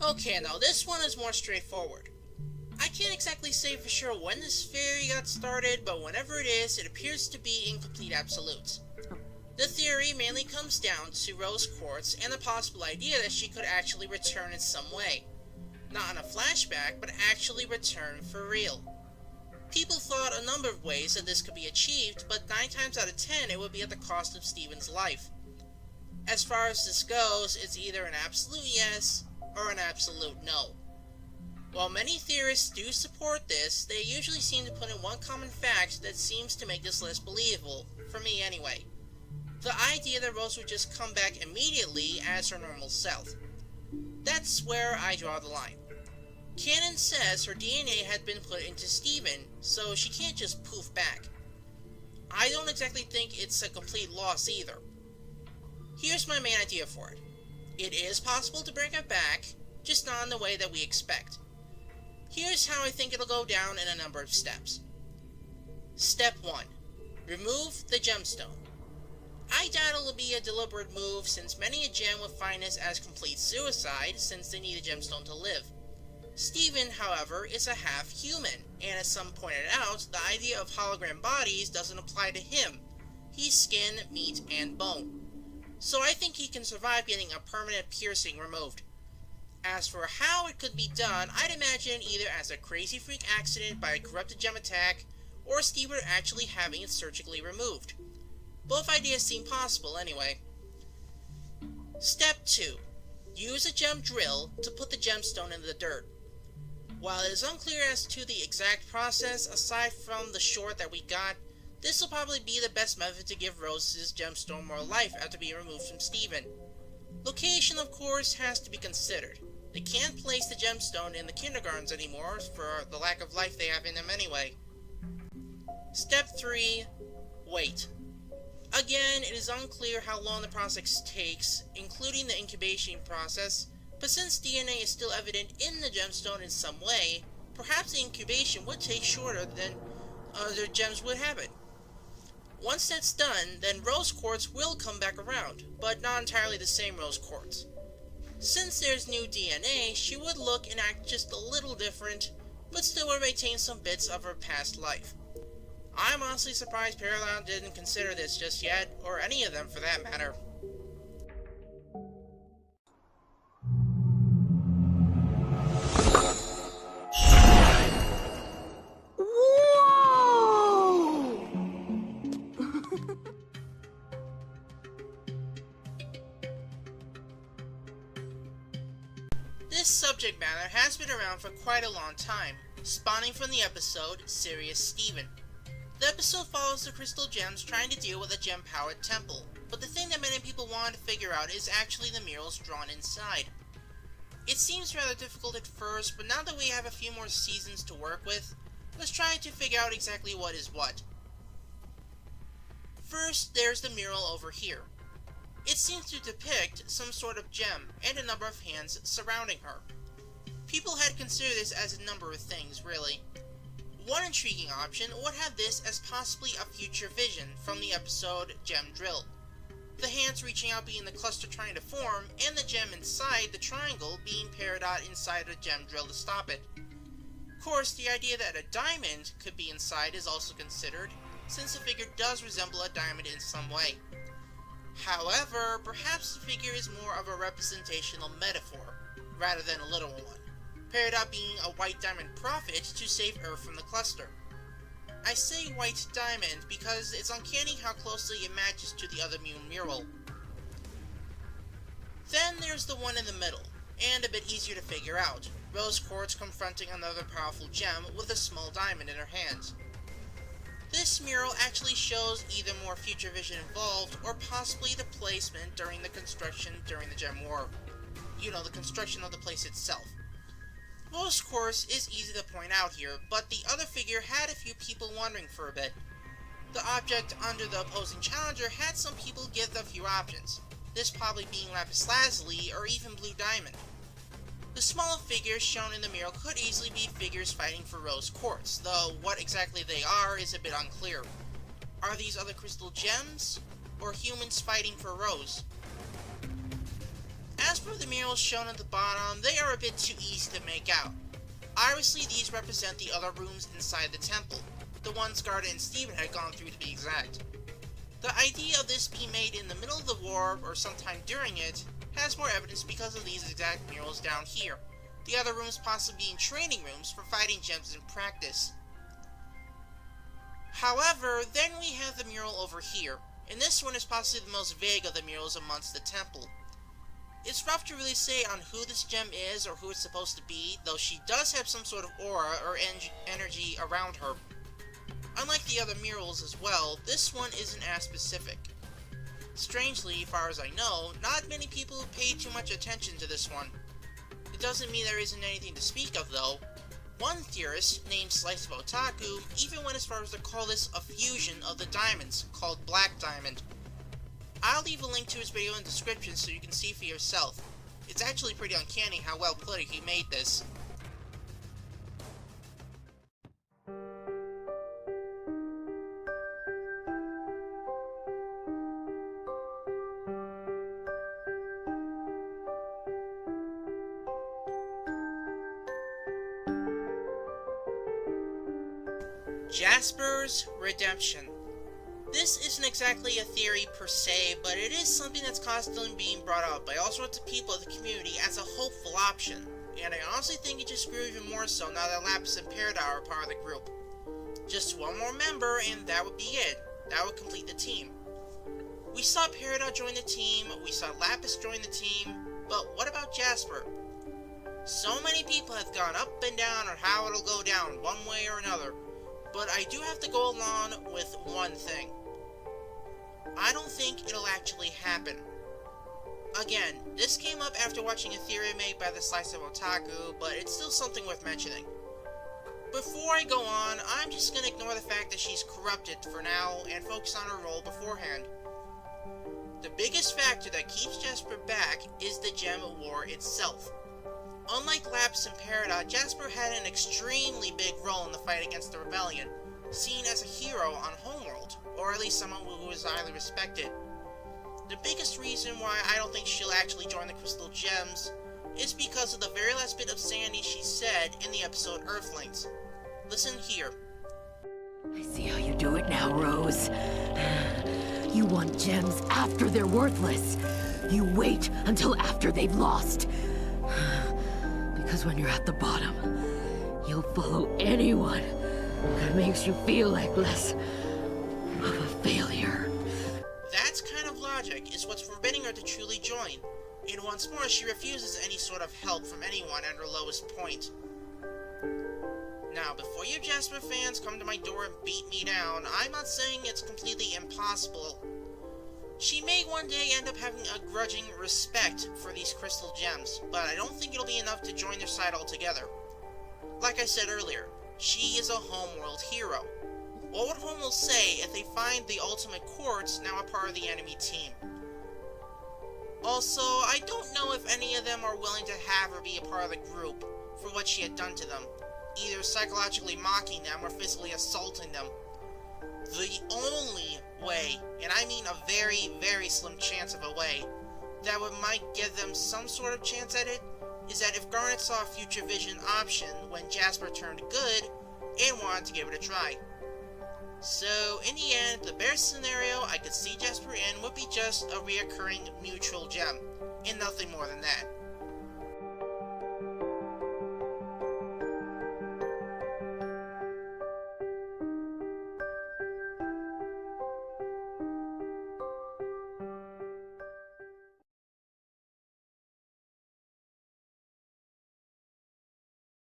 Okay, now this one is more straightforward. I can't exactly say for sure when this theory got started, but whenever it is, it appears to be incomplete absolutes. The theory mainly comes down to rose quartz and the possible idea that she could actually return in some way. Not in a flashback, but actually return for real. People thought a number of ways that this could be achieved, but 9 times out of 10 it would be at the cost of Steven's life. As far as this goes, it's either an absolute yes or an absolute no. While many theorists do support this, they usually seem to put in one common fact that seems to make this less believable, for me anyway. The idea that Rose would just come back immediately as her normal self. That's where I draw the line. Canon says her DNA had been put into Steven, so she can't just poof back. I don't exactly think it's a complete loss either. Here's my main idea for it. It is possible to bring her back, just not in the way that we expect. Here's how I think it'll go down in a number of steps. Step 1. Remove the gemstone. I doubt it'll be a deliberate move, since many a gem would find this as complete suicide, since they need a gemstone to live. Steven, however, is a half-human, and as some pointed out, the idea of hologram bodies doesn't apply to him. He's skin, meat, and bone. So I think he can survive getting a permanent piercing removed. As for how it could be done, I'd imagine either as a crazy freak accident by a corrupted gem attack, or Steven actually having it surgically removed. Both ideas seem possible anyway. Step 2. Use a gem drill to put the gemstone in the dirt. While it is unclear as to the exact process, aside from the short that we got, this will probably be the best method to give Rose's gemstone more life after being removed from Steven. Location, of course, has to be considered. They can't place the gemstone in the kindergartens anymore for the lack of life they have in them anyway. Step 3. Wait. Again, it is unclear how long the process takes, including the incubation process, but since DNA is still evident in the gemstone in some way, perhaps the incubation would take shorter than other gems would have it. Once that's done, then rose quartz will come back around, but not entirely the same rose quartz. Since there's new DNA, she would look and act just a little different, but still will retain some bits of her past life. I'm honestly surprised Parallel didn't consider this just yet, or any of them for that matter. Whoa! This subject matter has been around for quite a long time, spawning from the episode Serious Steven. The episode follows the crystal gems trying to deal with a gem-powered temple, but the thing that many people wanted to figure out is actually the murals drawn inside. It seems rather difficult at first, but now that we have a few more seasons to work with, let's try to figure out exactly what is what. First, there's the mural over here. It seems to depict some sort of gem and a number of hands surrounding her. People had considered this as a number of things, really. One intriguing option would have this as possibly a future vision from the episode Gem Drill. The hands reaching out being the cluster trying to form, and the gem inside the triangle being Peridot inside a gem drill to stop it. Of course, the idea that a diamond could be inside is also considered, since the figure does resemble a diamond in some way. However, perhaps the figure is more of a representational metaphor, rather than a literal one. Peridot being a white diamond prophet to save Earth from the cluster. I say white diamond because it's uncanny how closely it matches to the other moon mural. Then there's the one in the middle, and a bit easier to figure out. Rose quartz confronting another powerful gem with a small diamond in her hand. This mural actually shows either more future vision involved, or possibly the placement during the construction during the Gem War. You know, the construction of the place itself. Rose quartz is easy to point out here, but the other figure had a few people wondering for a bit. The object under the opposing challenger had some people give a few options, this probably being lapis lazuli or even blue diamond. The smaller figures shown in the mural could easily be figures fighting for rose quartz, though what exactly they are is a bit unclear. Are these other crystal gems, or humans fighting for rose? As for the murals shown at the bottom, they are a bit too easy to make out. Obviously, these represent the other rooms inside the temple, the ones Garda and Steven had gone through to be exact. The idea of this being made in the middle of the war, or sometime during it, has more evidence because of these exact murals down here, the other rooms possibly being training rooms for fighting gems in practice. However, then we have the mural over here, and this one is possibly the most vague of the murals amongst the temple. It's rough to really say on who this gem is or who it's supposed to be, though she does have some sort of aura or energy around her. Unlike the other murals as well, this one isn't as specific. Strangely, as far as I know, not many people pay too much attention to this one. It doesn't mean there isn't anything to speak of though. One theorist, named Slice of Otaku, even went as far as to call this a fusion of the diamonds, called Black Diamond. I'll leave a link to his video in the description so you can see for yourself. It's actually pretty uncanny how well put he made this. Jasper's Redemption. This isn't exactly a theory per se, but it is something that's constantly being brought up by all sorts of people in the community as a hopeful option, and I honestly think it just grew even more so now that Lapis and Peridot are part of the group. Just one more member and that would be it. That would complete the team. We saw Peridot join the team, we saw Lapis join the team, but what about Jasper? So many people have gone up and down on how it'll go down one way or another, but I do have to go along with one thing. I don't think it'll actually happen. Again, this came up after watching a theory made by the Slice of Otaku, but it's still something worth mentioning. Before I go on, I'm just gonna ignore the fact that she's corrupted for now and focus on her role beforehand. The biggest factor that keeps Jasper back is the Gem War itself. Unlike Lapis and Peridot, Jasper had an extremely big role in the fight against the rebellion, seen as a hero on Homeworld, or at least someone who is highly respected. The biggest reason why I don't think she'll actually join the Crystal Gems is because of the very last bit of sanity she said in the episode Earthlings. Listen here. I see how you do it now, Rose. You want gems after they're worthless. You wait until after they've lost. Because when you're at the bottom, you'll follow anyone that makes you feel like less of a failure. That's kind of logic is what's forbidding her to truly join. And once more, she refuses any sort of help from anyone at her lowest point. Now, before you Jasper fans come to my door and beat me down, I'm not saying it's completely impossible. She may one day end up having a grudging respect for these crystal gems, but I don't think it'll be enough to join their side altogether. Like I said earlier, she is a Homeworld hero. What would Homeworld say if they find the ultimate quartz now a part of the enemy team? Also, I don't know if any of them are willing to have her be a part of the group for what she had done to them, either psychologically mocking them or physically assaulting them. The only way, and I mean a very, very slim chance of a way, that might give them some sort of chance at it, is that if Garnet saw a future vision option when Jasper turned good and wanted to give it a try. So, in the end, the best scenario I could see Jasper in would be just a reoccurring neutral gem, and nothing more than that.